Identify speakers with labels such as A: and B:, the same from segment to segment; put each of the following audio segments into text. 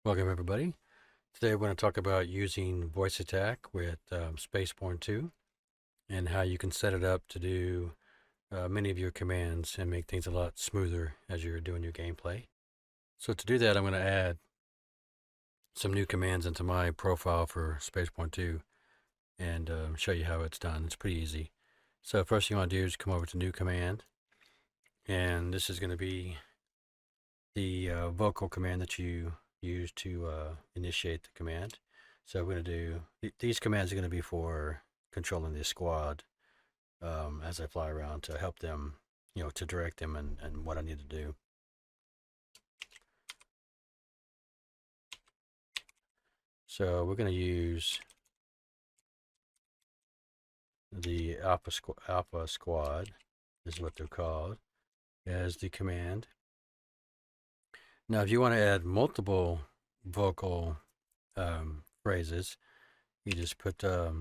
A: Welcome everybody. Today we're going to talk about using voice attack with SpaceBourne 2 and how you can set it up to do many of your commands and make things a lot smoother as you're doing your gameplay. So to do that, I'm going to add some new commands into my profile for SpaceBourne 2 and show you how it's done. It's pretty easy. So first thing you want to do is come over to new command, and this is going to be the vocal command that you use to initiate the command. So we're going to do, these commands are going to be for controlling the squad as I fly around to help them, to direct them and what I need to do. So we're going to use the Alpha Squad, is what they're called, as the command. Now, if you want to add multiple vocal phrases, you just put it's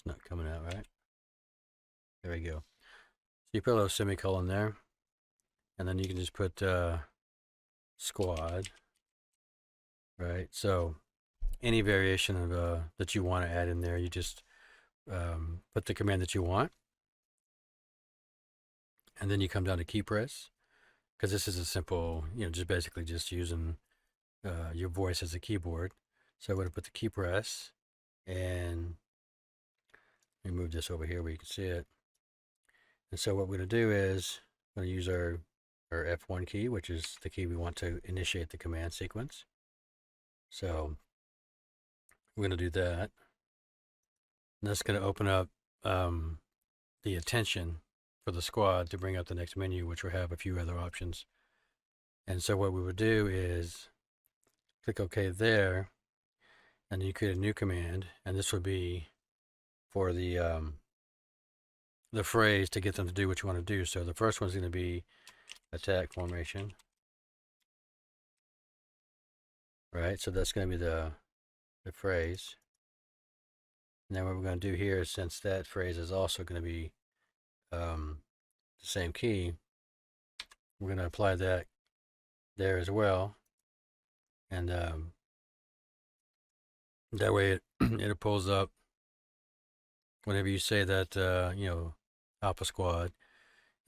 A: not coming out right. There we go. So you put a little semicolon there, and then you can just put squad, right? So any variation of that you want to add in there, you just put the command that you want, and then you come down to key press, because this is a simple, just basically just using your voice as a keyboard. So I'm going to put the key press, and let me move this over here where you can see it. And so what we're going to do is we're going to use our F1 key, which is the key we want to initiate the command sequence. So we're going to do that. And that's going to open up the attention for the squad to bring up the next menu, which will have a few other options. And so what we would do is click OK there, and you create a new command, and this would be for the phrase to get them to do what you want to do. So the first one's going to be attack formation, right? So that's going to be the phrase. And then what we're going to do here is, since that phrase is also going to be the same key, we're going to apply that there as well. And that way it pulls up whenever you say that, Alpha Squad.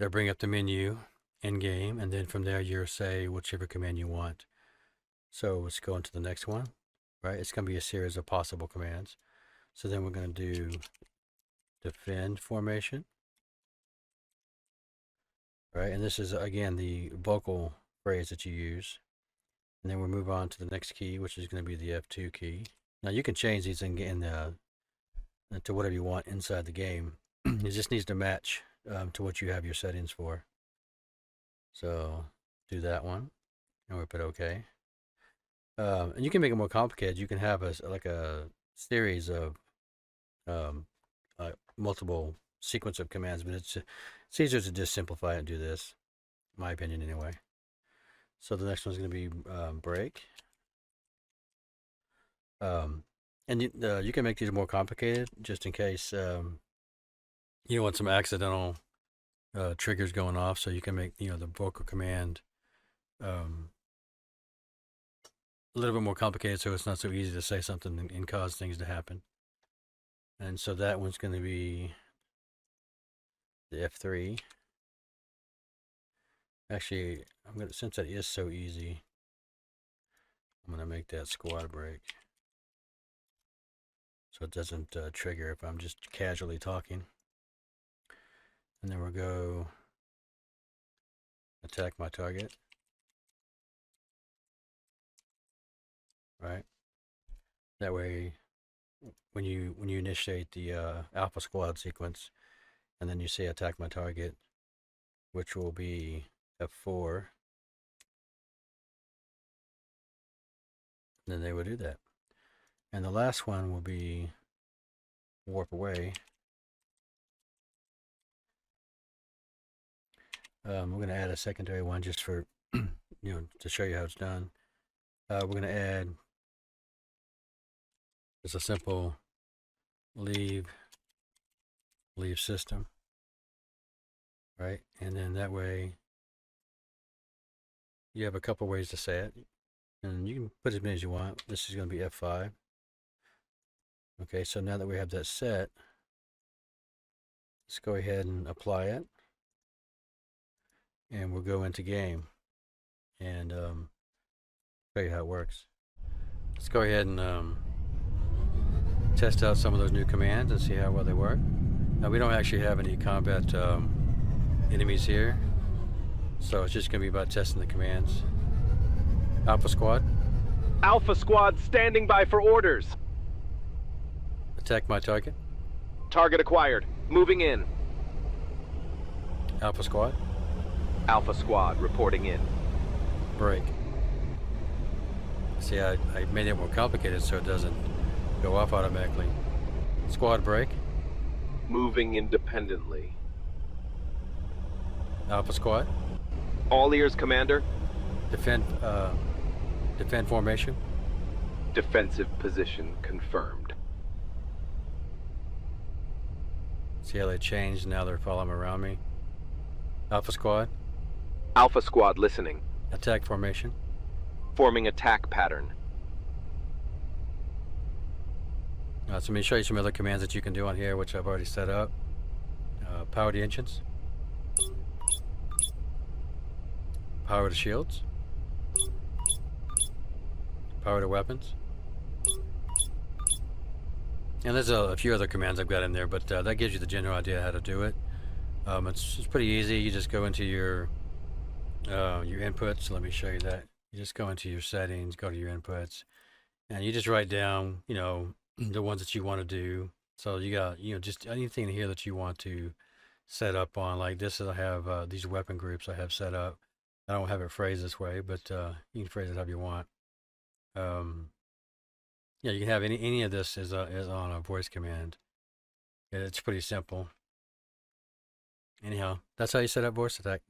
A: It'll bring up the menu in game, and then from there you'll say whichever command you want. So let's go into the next one, right? It's going to be a series of possible commands. So then we're going to do defend formation, right? And this is, again, the vocal phrase that you use. And then we'll move on to the next key, which is going to be the F2 key. Now you can change these to whatever you want inside the game. It just needs to match to what you have your settings for. So do that one, and we'll put OK. And you can make it more complicated. You can have like a series of multiple sequence of commands, but it's easier to just simplify it and do this, in my opinion anyway. So the next one's going to be break. And you can make these more complicated just in case you want some accidental triggers going off. So you can make the vocal command a little bit more complicated, so it's not so easy to say something and cause things to happen. And so that one's going to be the F3. Actually, since that is so easy, I'm going to make that squad break, so it doesn't trigger if I'm just casually talking. And then we'll go attack my target, right? That way, when you initiate the Alpha Squad sequence, and then you say attack my target, which will be F4, then they will do that. And the last one will be warp away. We're going to add a secondary one just for, to show you how it's done. We're going to add just a simple leave system. right? And then that way you have a couple ways to say it. And you can put as many as you want. This is going to be F5. Okay, so now that we have that set, let's go ahead and apply it. And we'll go into game and show you how it works. Let's go ahead and test out some of those new commands and see how well they work. Now we don't actually have any combat enemies here, so it's just going to be about testing the commands. Alpha Squad.
B: Alpha Squad standing by for orders.
A: Attack my target.
B: Target acquired. Moving in.
A: Alpha Squad.
B: Alpha Squad reporting in.
A: Break. See, I made it more complicated so it doesn't go off automatically. Squad break.
B: Moving independently.
A: Alpha Squad.
B: All ears, Commander.
A: Defend formation.
B: Defensive position confirmed.
A: See how they changed, now they're following around me. Alpha Squad.
B: Alpha Squad listening.
A: Attack formation.
B: Forming attack pattern.
A: So let me show you some other commands that you can do on here, which I've already set up. Power the engines. Power the shields. Power the weapons. And there's a few other commands I've got in there, but that gives you the general idea how to do it. It's pretty easy. You just go into your inputs. Let me show you that. You just go into your settings, go to your inputs, and you just write down, the ones that you want to do. So you got, just anything here that you want to set up on. Like this, I have these weapon groups I have set up. I don't have it phrased this way, but you can phrase it however you want. Yeah, you can have any of this is on a voice command. It's pretty simple. Anyhow, that's how you set up voice attack.